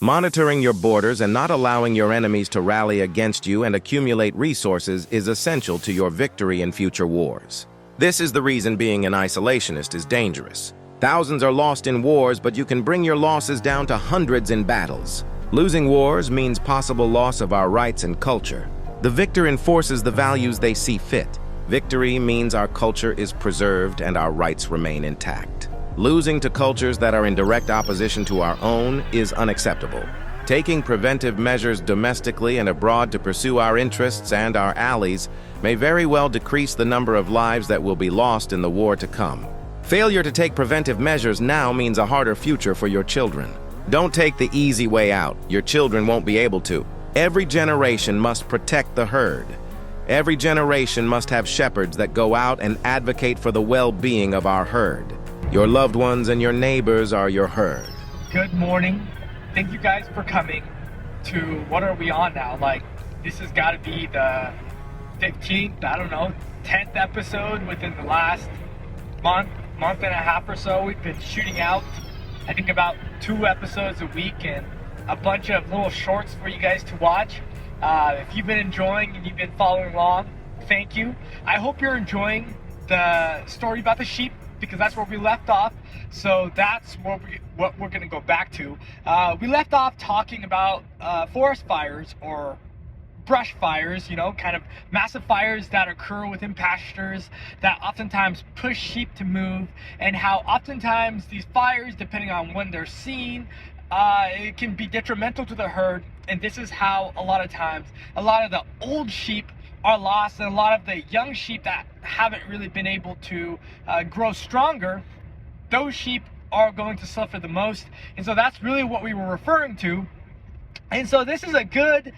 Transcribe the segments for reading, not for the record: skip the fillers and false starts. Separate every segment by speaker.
Speaker 1: Monitoring your borders and not allowing your enemies to rally against you and accumulate resources is essential to your victory in future wars. This is the reason being an isolationist is dangerous. Thousands are lost in wars, but you can bring your losses down to hundreds in battles. Losing wars means possible loss of our rights and culture. The victor enforces the values they see fit. Victory means our culture is preserved and our rights remain intact. Losing to cultures that are in direct opposition to our own is unacceptable. Taking preventive measures domestically and abroad to pursue our interests and our allies may very well decrease the number of lives that will be lost in the war to come. Failure to take preventive measures now means a harder future for your children. Don't take the easy way out. Your children won't be able to. Every generation must protect the herd. Every generation must have shepherds that go out and advocate for the well-being of our herd. Your loved ones and your neighbors are your herd.
Speaker 2: Good morning. Thank you guys for coming to, what are we on now? Like, this has got to be the 15th, I don't know, 10th episode within the last month and a half or so. We've been shooting out, I think, about 2 episodes a week and a bunch of little shorts for you guys to watch. If you've been enjoying and you've been following along, thank you. I hope you're enjoying the story about the sheep, because that's where we left off. So that's what we're going to go back to. We left off talking about forest fires or brush fires, you know, kind of massive fires that occur within pastures that oftentimes push sheep to move, and how oftentimes these fires, depending on when they're seen, it can be detrimental to the herd. And this is how a lot of times a lot of the old sheep are lost, and a lot of the young sheep that haven't really been able to grow stronger, those sheep are going to suffer the most. And so that's really what we were referring to. And so this is a good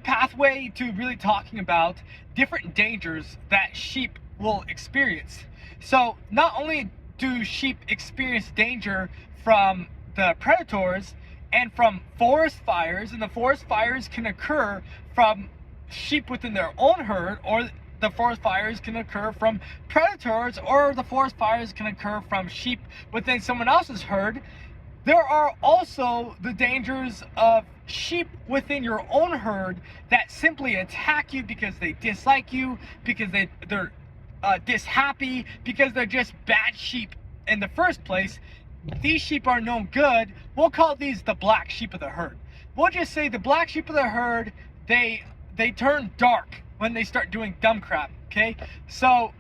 Speaker 2: pathway to really talking about different dangers that sheep will experience. So not only do sheep experience danger from the predators and from forest fires, and the forest fires can occur from sheep within their own herd, or the forest fires can occur from predators, or the forest fires can occur from sheep within someone else's herd. There are also the dangers of sheep within your own herd that simply attack you because they dislike you, because they're dishappy, because they're just bad sheep in the first place. These sheep are no good. We'll call these the black sheep of the herd. We'll just say the black sheep of the herd, they turn dark when they start doing dumb crap, okay? So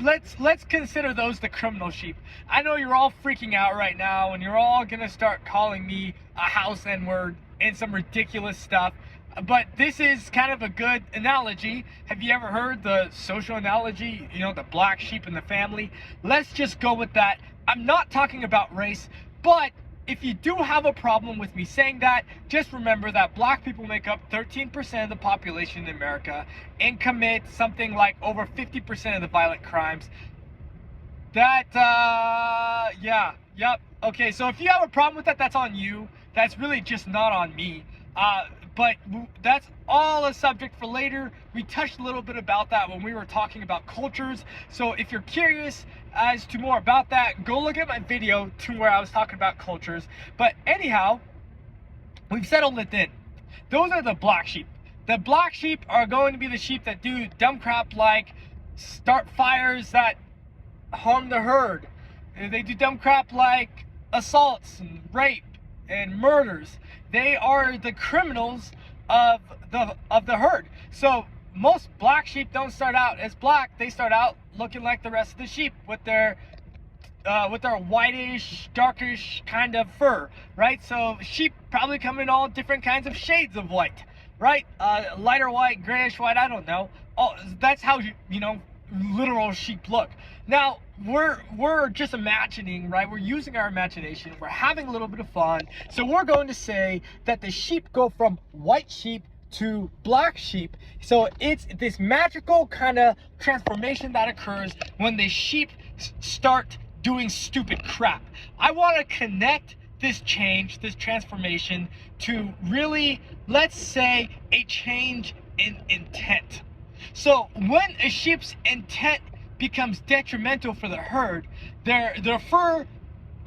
Speaker 2: let's consider those the criminal sheep. I know you're all freaking out right now, and you're all gonna start calling me a house N-word and some ridiculous stuff, but this is kind of a good analogy. Have you ever heard the social analogy, you know, the black sheep in the family? Let's just go with that. I'm not talking about race, but if you do have a problem with me saying that, just remember that black people make up 13% of the population in America and commit something like over 50% of the violent crimes. Okay, so if you have a problem with that, that's on you. That's really just not on me. But that's all a subject for later. We touched a little bit about that when we were talking about cultures. So if you're curious as to more about that, go look at my video to where I was talking about cultures. But anyhow, we've settled it in. Those are the black sheep. The black sheep are going to be the sheep that do dumb crap like start fires that harm the herd. They do dumb crap like assaults and rape and murders. They are the criminals of the herd. So most black sheep don't start out as black. They start out looking like the rest of the sheep with their whitish, darkish kind of fur, right? So sheep probably come in all different kinds of shades of white, right? Lighter white, grayish white, I don't know. That's how you know literal sheep look. Now we're just imagining, right? We're using our imagination. We're having a little bit of fun. So we're going to say that the sheep go from white sheep to black sheep. So it's this magical kind of transformation that occurs when the sheep start doing stupid crap. I want to connect this change, this transformation, to really, let's say, a change in intent. So when a sheep's intent becomes detrimental for the herd, their fur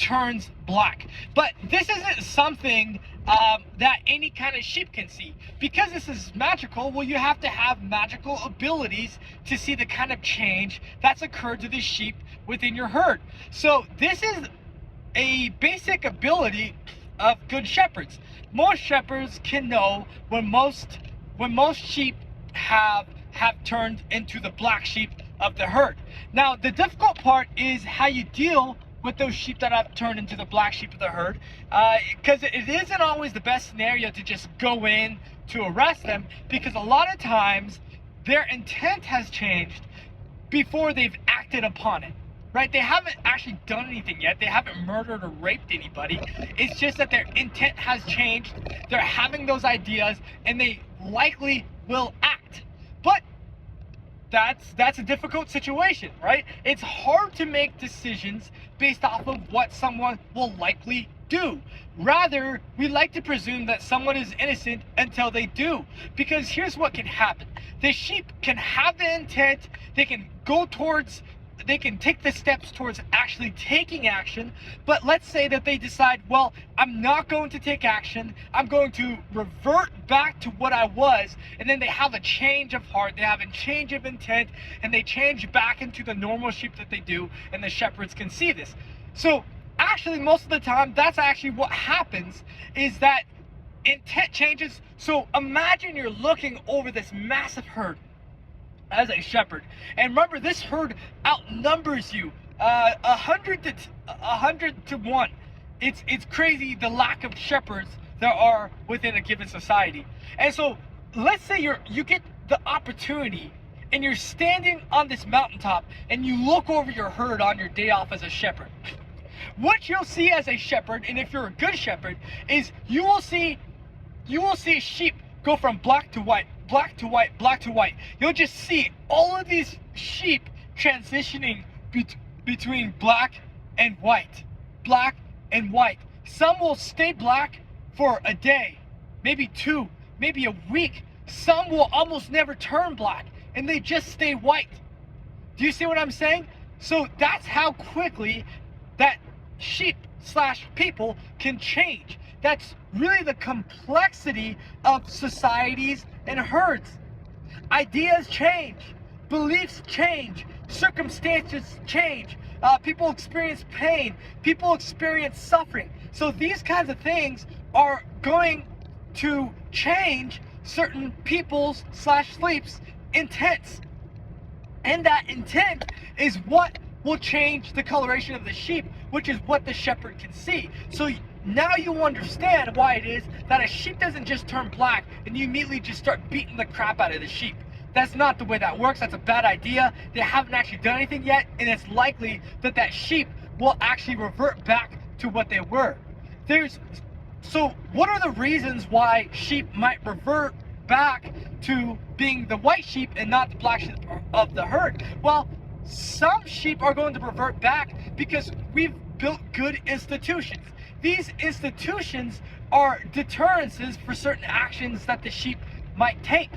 Speaker 2: turns black. But this isn't something that any kind of sheep can see. Because this is magical, well, you have to have magical abilities to see the kind of change that's occurred to the sheep within your herd. So this is a basic ability of good shepherds. Most shepherds can know when most sheep have turned into the black sheep of the herd. Now, the difficult part is how you deal with those sheep that have turned into the black sheep of the herd, because it isn't always the best scenario to just go in to arrest them, because a lot of times their intent has changed before they've acted upon it. Right? They haven't actually done anything yet. They haven't murdered or raped anybody. It's just that their intent has changed. They're having those ideas, and they likely will act. But that's a difficult situation, right? It's hard to make decisions based off of what someone will likely do. Rather, we like to presume that someone is innocent until they do. Because here's what can happen. The sheep can have the intent. They can take the steps towards actually taking action, but let's say that they decide, well, I'm not going to take action, I'm going to revert back to what I was, and then they have a change of heart, they have a change of intent, and they change back into the normal sheep that they do, and the shepherds can see this. So actually, most of the time, that's actually what happens, is that intent changes. So imagine you're looking over this massive herd as a shepherd, and remember, this herd outnumbers you 100 to 1. It's crazy the lack of shepherds there are within a given society. And so let's say you get the opportunity and you're standing on this mountaintop and you look over your herd on your day off as a shepherd. What you'll see as a shepherd, and if you're a good shepherd, is you will see sheep go from black to white, black to white, black to white. You'll just see all of these sheep transitioning between black and white, black and white. Some will stay black for a day, maybe 2, maybe a week. Some will almost never turn black, and they just stay white. Do you see what I'm saying? So that's how quickly that sheep/people can change. That's really the complexity of societies and herds. Ideas change, beliefs change, circumstances change, people experience pain, people experience suffering. So these kinds of things are going to change certain people's/sleep's intents. And that intent is what will change the coloration of the sheep, which is what the shepherd can see. So now you understand why it is that a sheep doesn't just turn black and you immediately just start beating the crap out of the sheep. That's not the way that works. That's a bad idea. They haven't actually done anything yet, and it's likely that that sheep will actually revert back to what they were. So what are the reasons why sheep might revert back to being the white sheep and not the black sheep of the herd? Well, some sheep are going to revert back because we've built good institutions. These institutions are deterrences for certain actions that the sheep might take.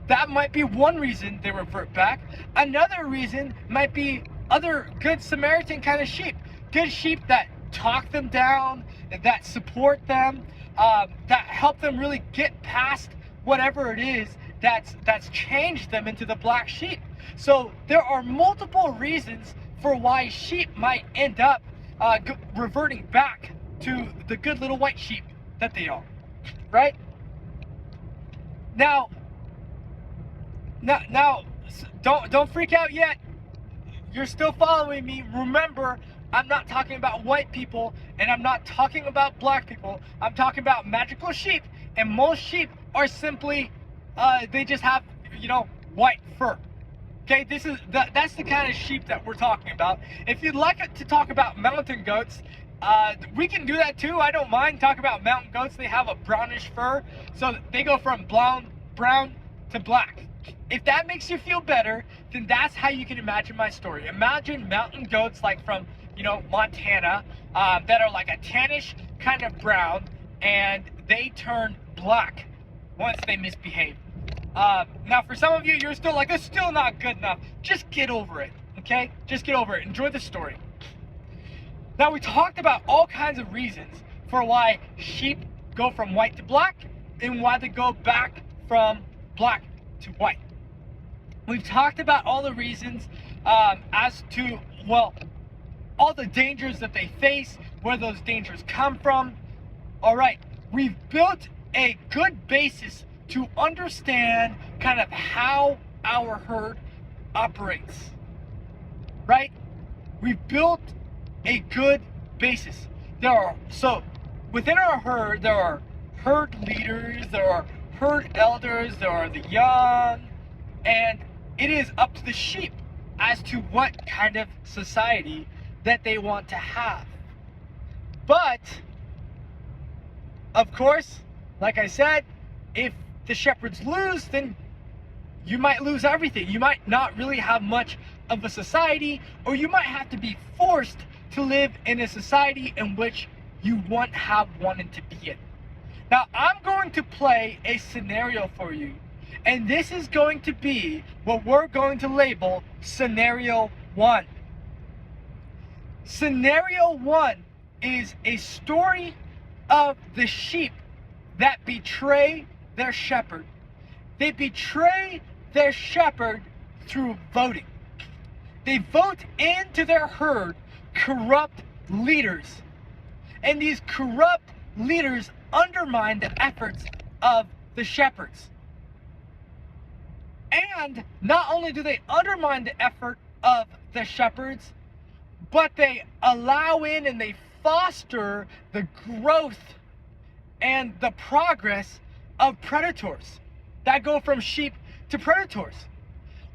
Speaker 2: That might be one reason they revert back. Another reason might be other good Samaritan kind of sheep. Good sheep that talk them down, that support them, that help them really get past whatever it is that's changed them into the black sheep. So there are multiple reasons for why sheep might end up reverting back to the good little white sheep that they are, right? Now, don't freak out yet. You're still following me. Remember, I'm not talking about white people, and I'm not talking about black people. I'm talking about magical sheep, and most sheep are simply, they just have, white fur. Okay, that's the kind of sheep that we're talking about. If you'd like to talk about mountain goats, we can do that too. I don't mind talking about mountain goats. They have a brownish fur, so they go from brown to black. If that makes you feel better, then that's how you can imagine my story. Imagine mountain goats like from, Montana, that are like a tannish kind of brown, and they turn black once they misbehave. Now for some of you, you're still like, it's still not good enough. Just get over it, okay? Just get over it. Enjoy the story. Now we talked about all kinds of reasons for why sheep go from white to black and why they go back from black to white. We've talked about all the reasons as to, well, all the dangers that they face, where those dangers come from. All right, we've built a good basis to understand kind of how our herd operates, right? We've built a good basis. So within our herd, there are herd leaders, there are herd elders, there are the young, and it is up to the sheep as to what kind of society that they want to have. But of course, like I said, if the shepherds lose, then you might lose everything. You might not really have much of a society, or you might have to be forced to live in a society in which you wouldn't have wanted to be in. Now, I'm going to play a scenario for you, and this is going to be what we're going to label Scenario 1. Scenario 1 is a story of the sheep that betray their shepherd. They betray their shepherd through voting. They vote into their herd corrupt leaders. And these corrupt leaders undermine the efforts of the shepherds. And not only do they undermine the effort of the shepherds, but they allow in and they foster the growth and the progress of predators that go from sheep to predators.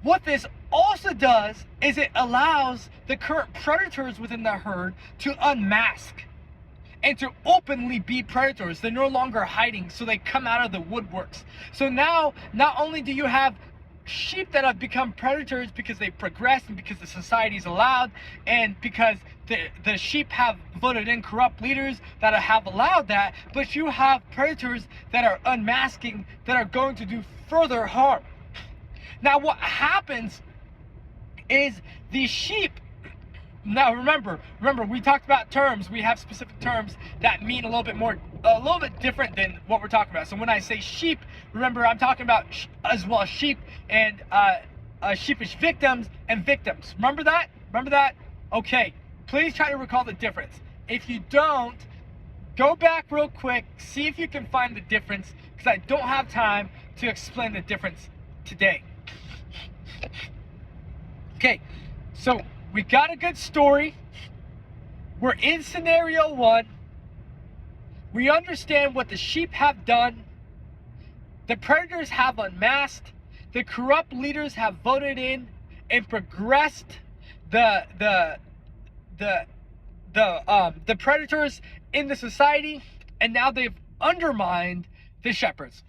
Speaker 2: What this also does is it allows the current predators within the herd to unmask and to openly be predators. They're no longer hiding, so they come out of the woodworks. So now, not only do you have sheep that have become predators because they progress and because the society is allowed, and because the sheep have voted in corrupt leaders that have allowed that, but you have predators that are unmasking, that are going to do further harm. Now what happens is these sheep, now remember we talked about terms. We have specific terms that mean a little bit different than what we're talking about. So when I say sheep, remember I'm talking about as well sheep and sheepish victims and victims. Remember that? Okay, please try to recall the difference. If you don't, go back real quick, see if you can find the difference, because I don't have time to explain the difference today. Okay, so we got a good story. We're in scenario 1. We understand what the sheep have done. The predators have unmasked. The corrupt leaders have voted in and progressed the predators in the society, and now they've undermined the shepherds.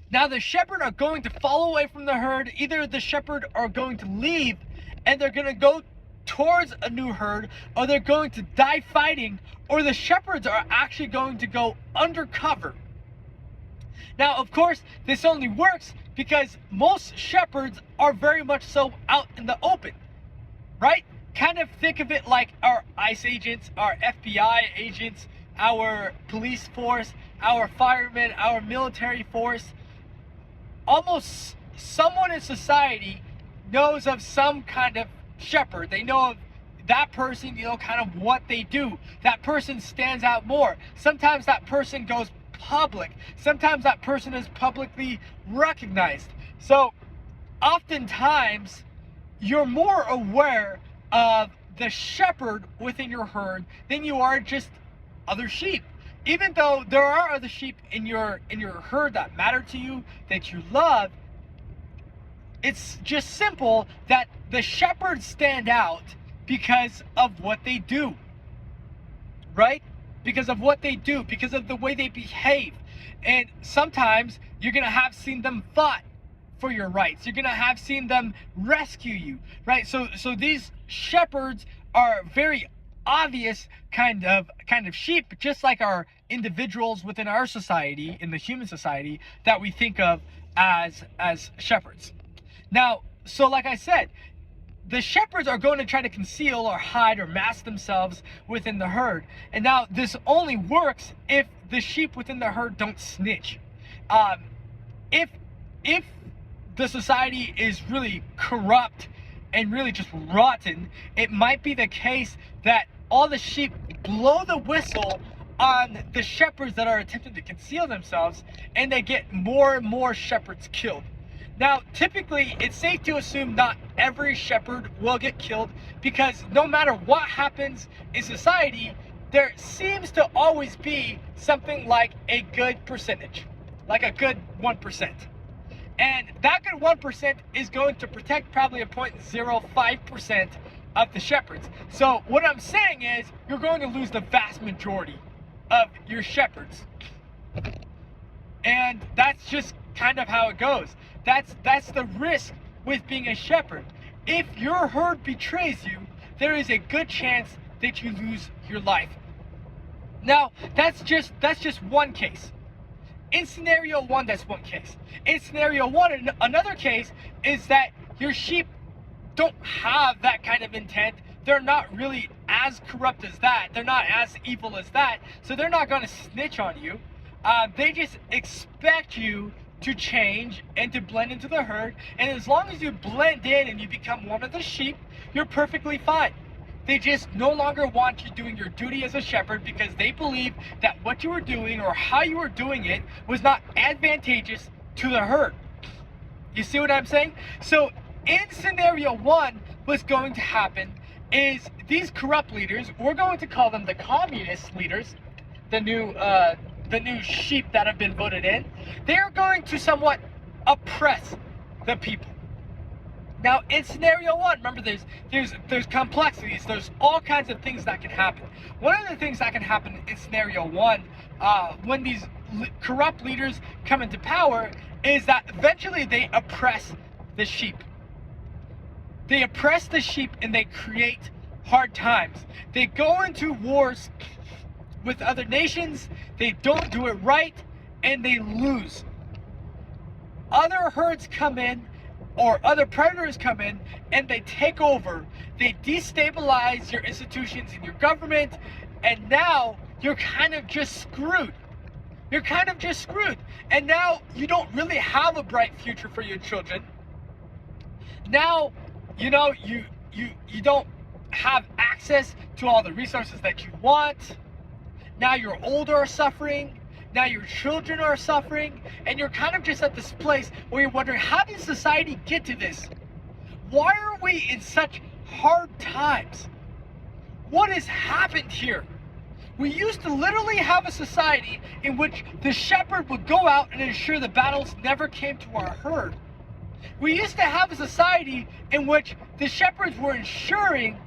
Speaker 2: Now the shepherd are going to fall away from the herd. Either the shepherd are going to leave and they're going to go towards a new herd, or they're going to die fighting, or the shepherds are actually going to go undercover. Now, of course, this only works because most shepherds are very much so out in the open, right? Kind of think of it like our ICE agents, our FBI agents, our police force, our firemen, our military force. Almost someone in society knows of some kind of shepherd. They know of that person, kind of what they do. That person stands out more. Sometimes that person goes public. Sometimes that person is publicly recognized. So oftentimes you're more aware of the shepherd within your herd than you are just other sheep. Even though there are other sheep in your herd that matter to you, that you love, it's just simple that the shepherds stand out because of what they do, right? Because of what they do, because of the way they behave. And sometimes you're gonna have seen them fight for your rights. You're gonna have seen them rescue you, right? So these shepherds are very obvious kind of sheep, just like our individuals within our society, in the human society, that we think of as shepherds. Now, so like I said, the shepherds are going to try to conceal or hide or mask themselves within the herd. And now this only works if the sheep within the herd don't snitch. If the society is really corrupt and really just rotten, it might be the case that all the sheep blow the whistle on the shepherds that are attempting to conceal themselves, and they get more and more shepherds killed. Now, typically, it's safe to assume not every shepherd will get killed, because no matter what happens in society, there seems to always be something like a good percentage, like a good 1%. And that good 1% is going to protect probably a 0.05% of the shepherds. So what I'm saying is, you're going to lose the vast majority of your shepherds. And that's just kind of how it goes. That's the risk with being a shepherd. If your herd betrays you, there is a good chance that you lose your life. Now, that's just one case. In scenario one, that's one case. In scenario one, another case is that your sheep don't have that kind of intent. They're not really as corrupt as that. They're not as evil as that. So they're not going to snitch on you. They just expect you to change and to blend into the herd. And as long as you blend in and you become one of the sheep, you're perfectly fine. They just no longer want you doing your duty as a shepherd because they believe that what you were doing or how you were doing it was not advantageous to the herd. You see what I'm saying? So in scenario one, what's going to happen is these corrupt leaders, we're going to call them the communist leaders, the new sheep that have been voted in, they're going to somewhat oppress the people. Now, in scenario one, remember there's complexities, there's all kinds of things that can happen. One of the things that can happen in scenario one, when these corrupt leaders come into power, is that eventually they oppress the sheep. They oppress the sheep and they create hard times. They go into wars with other nations, they don't do it right, and they lose. Other herds come in, or other predators come in, and they take over. They destabilize your institutions and your government, and now you're kind of just screwed. You're kind of just screwed. And now you don't really have a bright future for your children. Now, you know, you don't have access to all the resources that you want. Now your older are suffering. Now your children are suffering, and you're kind of just at this place where you're wondering, how did society get to this? Why are we in such hard times? What has happened here? We used to literally have a society in which the shepherd would go out and ensure the battles never came to our herd. We used to have a society in which the shepherds were ensuring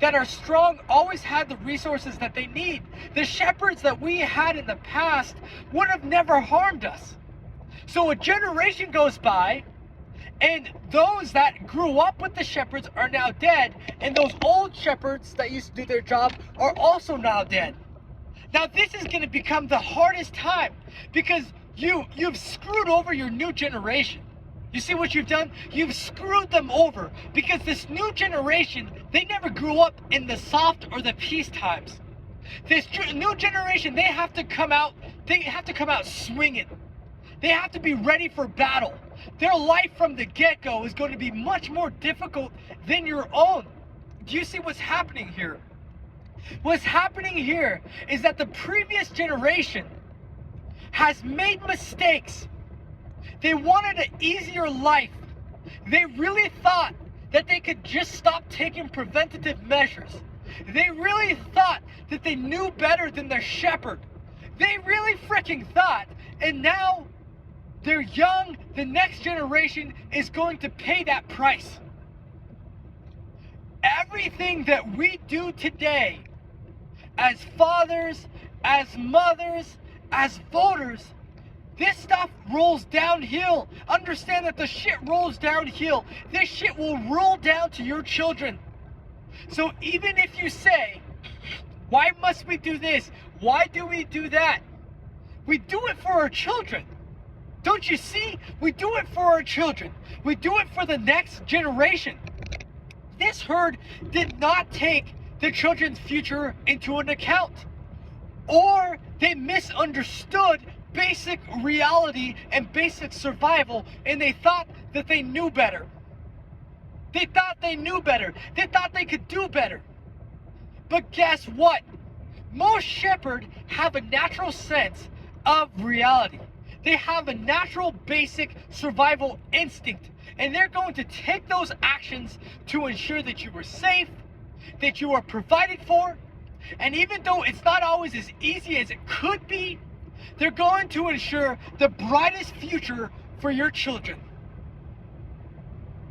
Speaker 2: that our strong always had the resources that they need. The shepherds that we had in the past would have never harmed us. So a generation goes by, and those that grew up with the shepherds are now dead, and those old shepherds that used to do their job are also now dead. Now this is going to become the hardest time, because you've screwed over your new generation. You see what you've done? You've screwed them over, because this new generation, they never grew up in the soft or the peace times. This new generation, they have to come out swinging. They have to be ready for battle. Their life from the get-go is going to be much more difficult than your own. Do you see what's happening here? What's happening here is that the previous generation has made mistakes. They wanted an easier life. They really thought that they could just stop taking preventative measures. They really thought that they knew better than their shepherd. They really freaking thought, and now they're young. The next generation is going to pay that price. Everything that we do today, as fathers, as mothers, as voters, this stuff rolls downhill. Understand that the shit rolls downhill. This shit will roll down to your children. So even if you say, why must we do this? Why do we do that? We do it for our children. Don't you see? We do it for our children. We do it for the next generation. this herd did not take the children's future into an account, or they misunderstood basic reality and basic survival, and they thought that they knew better. They thought they knew better. They thought they could do better. But guess what? Most shepherds have a natural sense of reality. They have a natural basic survival instinct, and they're going to take those actions to ensure that you are safe, that you are provided for, and even though it's not always as easy as it could be, they're going to ensure the brightest future for your children.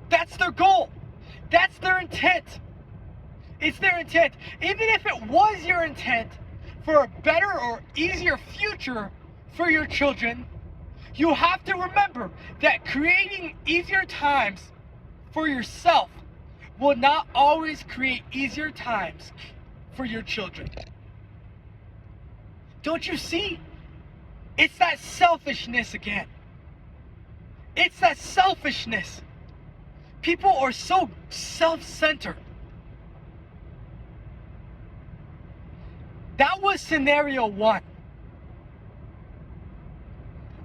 Speaker 2: That's their goal. That's their intent. It's their intent. Even if it was your intent for a better or easier future for your children, you have to remember that creating easier times for yourself will not always create easier times for your children. Don't you see? It's that selfishness again. It's that selfishness. People are so self-centered. That was scenario one.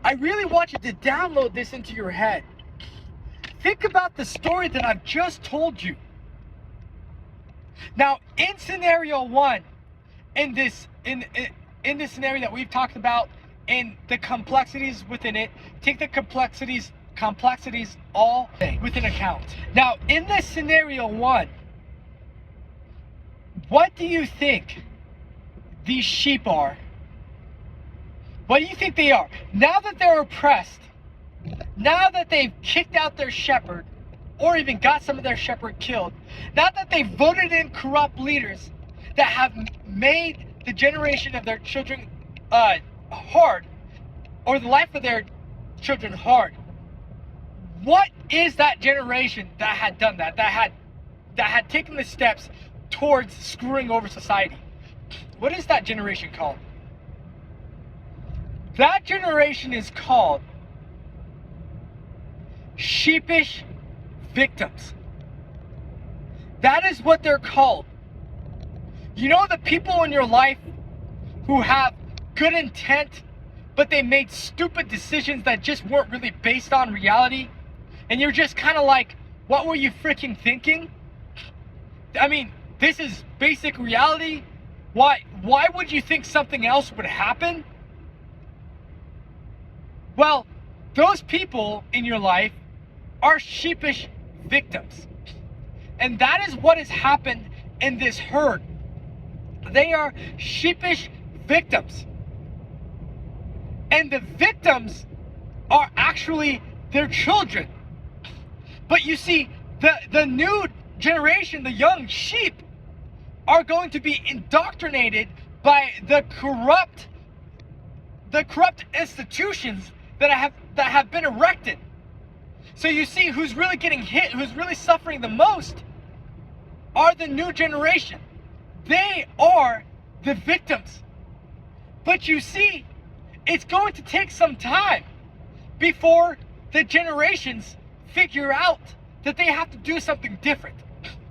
Speaker 2: I really want you to download this into your head. Think about the story that I've just told you. Now, in scenario one, in this scenario that we've talked about, and the complexities within it, take the complexities all within account. Now, in this scenario one, what do you think these sheep are? What do you think they are? Now that they're oppressed, now that they've kicked out their shepherd, or even got some of their shepherd killed, now that they've voted in corrupt leaders that have made the generation of their children hard, or the life of their children hard, what is that generation that had done that, that had taken the steps towards screwing over society? What is that generation called? That generation is called sheepish victims. That is what they're called. You know, the people in your life who have good intent, but they made stupid decisions that just weren't really based on reality, and you're just kind of like, what were you freaking thinking? I mean, this is basic reality. Why would you think something else would happen? Well, those people in your life are sheepish victims. And that is what has happened in this herd. They are sheepish victims. And the victims are actually their children. But you see, the new generation, the young sheep, are going to be indoctrinated by the corrupt institutions that have been erected. So you see, who's really getting hit, who's really suffering the most, are the new generation. They are the victims. But you see, it's going to take some time before the generations figure out that they have to do something different.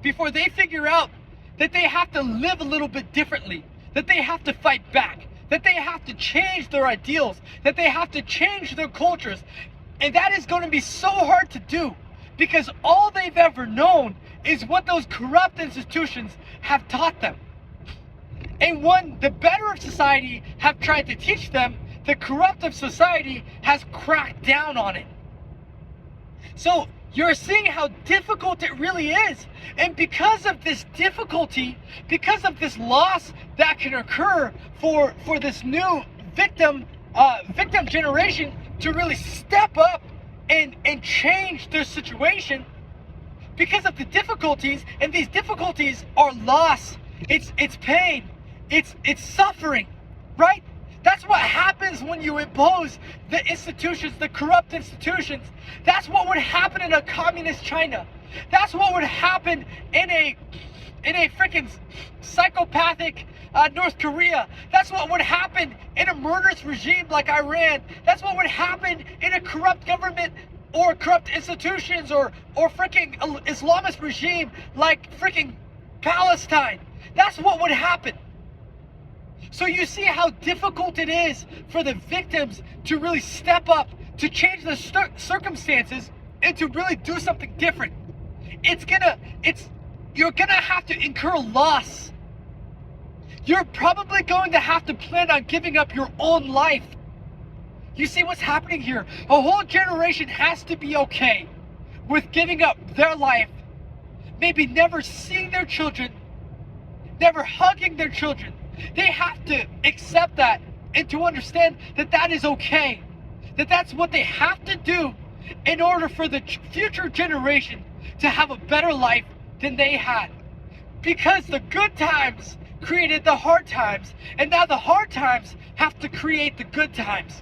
Speaker 2: Before they figure out that they have to live a little bit differently, that they have to fight back, that they have to change their ideals, that they have to change their cultures. And that is going to be so hard to do, because all they've ever known is what those corrupt institutions have taught them. And when the better of society have tried to teach them, the corrupt of society has cracked down on it. So you're seeing how difficult it really is. And because of this difficulty, because of this loss that can occur for this new victim generation to really step up and change their situation, because of the difficulties, and these difficulties are loss, it's pain, it's suffering, right? That's what happens when you impose the institutions, the corrupt institutions. That's what would happen in a communist China. That's what would happen in a freaking psychopathic North Korea. That's what would happen in a murderous regime like Iran. That's what would happen in a corrupt government or corrupt institutions or freaking Islamist regime like freaking Palestine. That's what would happen. So you see how difficult it is for the victims to really step up, to change the circumstances, and to really do something different. You're gonna have to incur loss. You're probably going to have to plan on giving up your own life. You see what's happening here? A whole generation has to be okay with giving up their life, maybe never seeing their children, never hugging their children. They have to accept that and to understand that that is okay, that that's what they have to do in order for the future generation to have a better life than they had. Because the good times created the hard times, and now the hard times have to create the good times.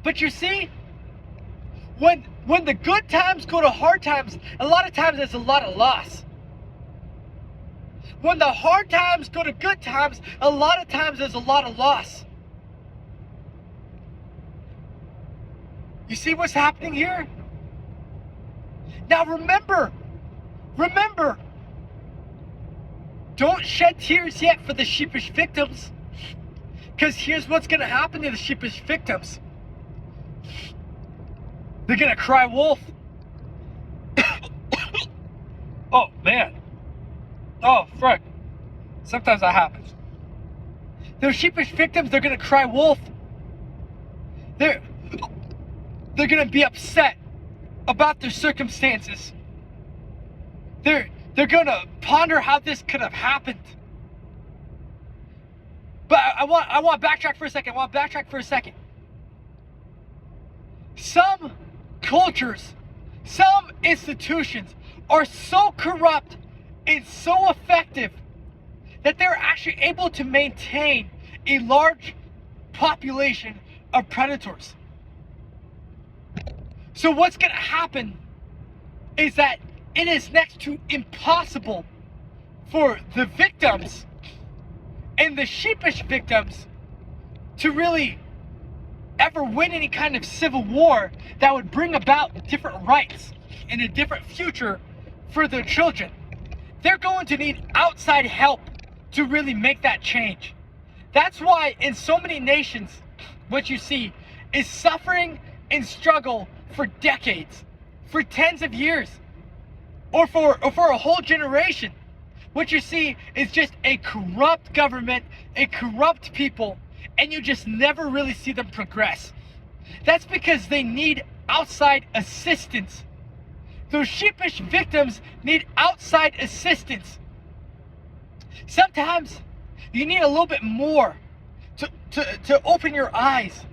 Speaker 2: But you see, when the good times go to hard times, a lot of times there's a lot of loss. When the hard times go to good times, a lot of times there's a lot of loss. You see what's happening here? Now remember, don't shed tears yet for the sheepish victims, because here's what's going to happen to the sheepish victims. They're going to cry wolf. Oh, man. Oh, frick. Sometimes that happens. Those sheepish victims, they're going to cry wolf. They're going to be upset about their circumstances. They're going to ponder how this could have happened. But I want to backtrack for a second. Some cultures, some institutions are so corrupt and so effective that they're actually able to maintain a large population of predators. So what's going to happen is that it is next to impossible for the victims and the sheepish victims to really ever win any kind of civil war that would bring about different rights and a different future for their children. They're going to need outside help to really make that change. That's why in so many nations, what you see is suffering and struggle for decades, for tens of years, or for a whole generation. What you see is just a corrupt government, a corrupt people, and you just never really see them progress. That's because they need outside assistance. Those sheepish victims need outside assistance. Sometimes you need a little bit more to open your eyes.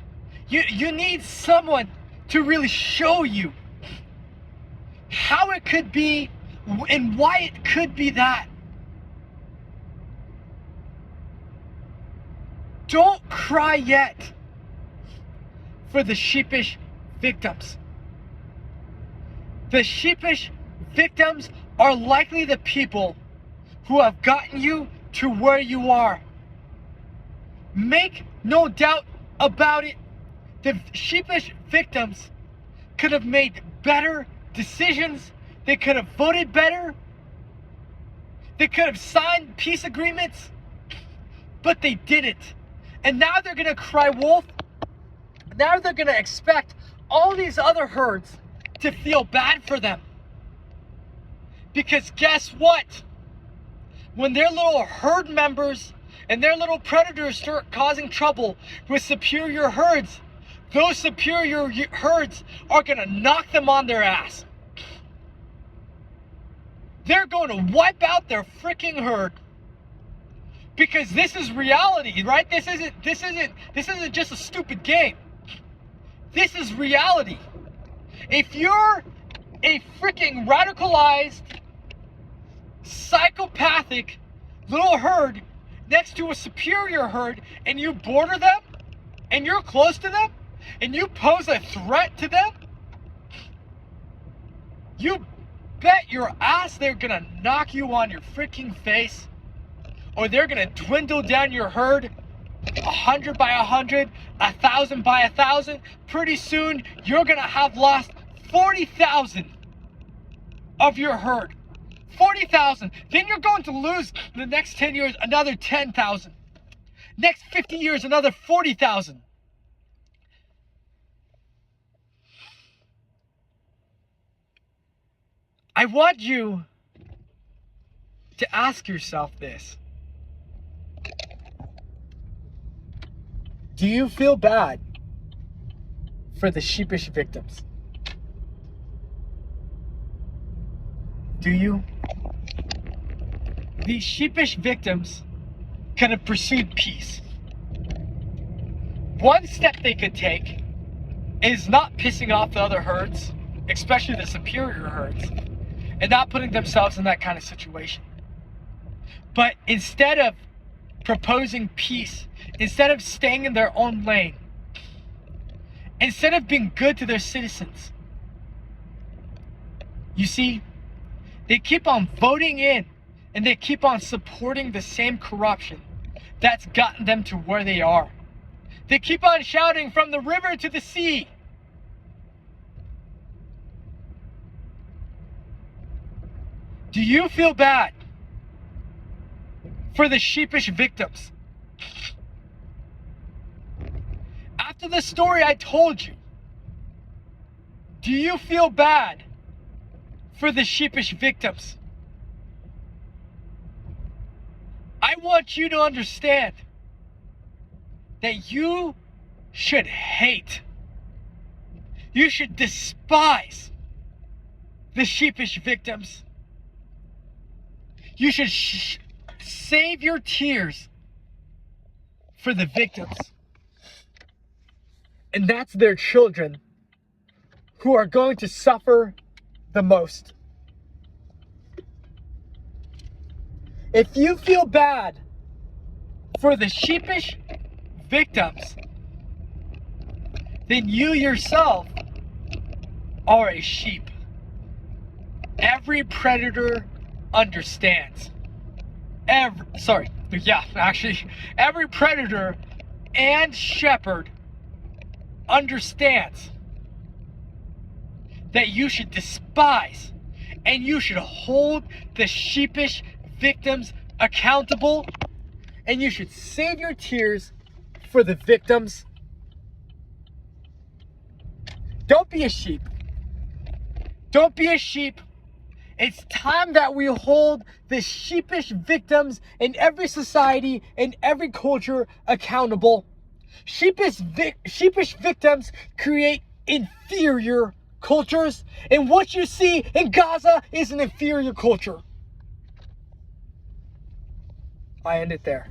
Speaker 2: You need someone to really show you how it could be and why it could be that. Don't cry yet for the sheepish victims. The sheepish victims are likely the people who have gotten you to where you are. Make no doubt about it, the sheepish victims could have made better decisions. They could have voted better. They could have signed peace agreements, but they didn't. And now they're going to cry wolf. Now they're going to expect all these other herds to feel bad for them. Because guess what? When their little herd members and their little predators start causing trouble with superior herds, those superior herds are going to knock them on their ass. They're going to wipe out their freaking herd. Because this is reality, right? This isn't just a stupid game. This is reality. If you're a freaking radicalized, psychopathic little herd next to a superior herd, and you border them, and you're close to them, and you pose a threat to them, you bet your ass they're gonna knock you on your freaking face, or they're gonna dwindle down your herd 100 by 100, 1,000 by 1,000, pretty soon you're gonna have lost 40,000 of your herd. 40,000. Then you're going to lose the next 10 years another 10,000. Next 50 years another 40,000. I want you to ask yourself this. Do you feel bad for the sheepish victims? Do you? These sheepish victims could have pursued peace. One step they could take is not pissing off the other herds, especially the superior herds, and not putting themselves in that kind of situation. But instead of proposing peace, instead of staying in their own lane, instead of being good to their citizens, you see, they keep on voting in and they keep on supporting the same corruption that's gotten them to where they are. They keep on shouting from the river to the sea. Do you feel bad for the sheepish victims? After the story I told you, do you feel bad for the sheepish victims? I want you to understand that you should hate, you should despise the sheepish victims. You should save your tears for the victims. And that's their children who are going to suffer the most. If you feel bad for the sheepish victims, then you yourself are a sheep. Every predator understands. Every predator and shepherd understands that you should despise and you should hold the sheepish victims accountable, and you should save your tears for the victims. Don't be a sheep. Don't be a sheep. It's time that we hold the sheepish victims in every society, in every culture accountable. Sheepish victims create inferior cultures, and what you see in Gaza is an inferior culture. I end it there.